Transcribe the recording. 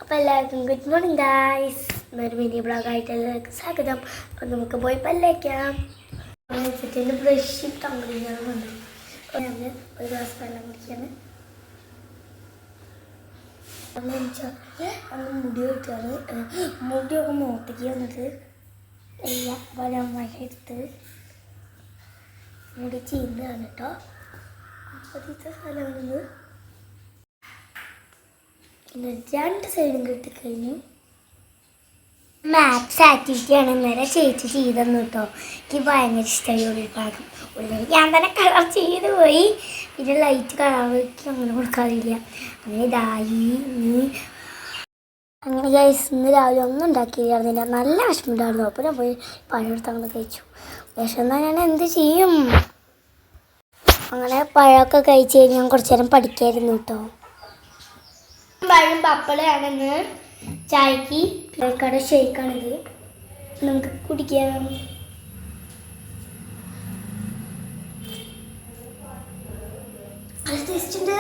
അപ്പോൾ എല്ലാവർക്കും good morning guys. ഒരു മിനി ബ്ലോഗായിട്ട് എല്ലാവർക്കും സ്വാഗതം. അപ്പം നമുക്ക് പോയി പല്ലേക്കാം. വെച്ചിട്ട് ബ്രഷ് തമ്മിലുണ്ട്. ഞാൻ ഒരു ഗ്ലാസ് വെള്ളം കുടിക്കാണ്. അന്ന് മുടി വെച്ചാണ് മുടിയൊക്കെ മുഖത്തേക്ക് വന്നിട്ട് എല്ലാം വലമായിട്ട് മുടി ചീന്താണ് കേട്ടോ. ആദ്യത്തെ സ്ഥലമാണിത്. പിന്നെ രണ്ട് സൈഡും കിട്ടിക്കഴിഞ്ഞു. മാത്സ് ആക്ടിവിറ്റിയാണ് ഇന്നലെ ചേച്ചി ചെയ്തെന്ന് കേട്ടോ. എനിക്ക് ഭയങ്കര ഇഷ്ടമായി ഉള്ളിൽ ഭാഗം. ഉള്ളിൽ ഞാൻ തന്നെ കളർ ചെയ്ത് പോയി. പിന്നെ ലൈറ്റ് കളർക്ക് അങ്ങനെ കൊടുക്കാറില്ല. അങ്ങനെ ഇതായി അങ്ങനെ ഗൈസ് ഇന്ന് രാവിലെ ഒന്നും ഉണ്ടാക്കിയിരുന്നില്ല. നല്ല വിഷമമുണ്ടായിരുന്നു. അപ്പോൾ ഞാൻ പോയി പഴമെടുത്ത് അങ്ങനെ കഴിച്ചു. വിഷമെന്നാൽ ഞാൻ എന്ത് ചെയ്യും? അങ്ങനെ പഴമൊക്കെ കഴിച്ച് കഴിഞ്ഞ് ഞാൻ കുറച്ച് നേരം പഠിക്കായിരുന്നു കേട്ടോ. പഴം പപ്പടമാണെന്ന് ചായക്ക് കട ഷേക്കാണിത്. നമുക്ക് കുടിക്കാം. ടേസ്റ്റ് ഉണ്ട്.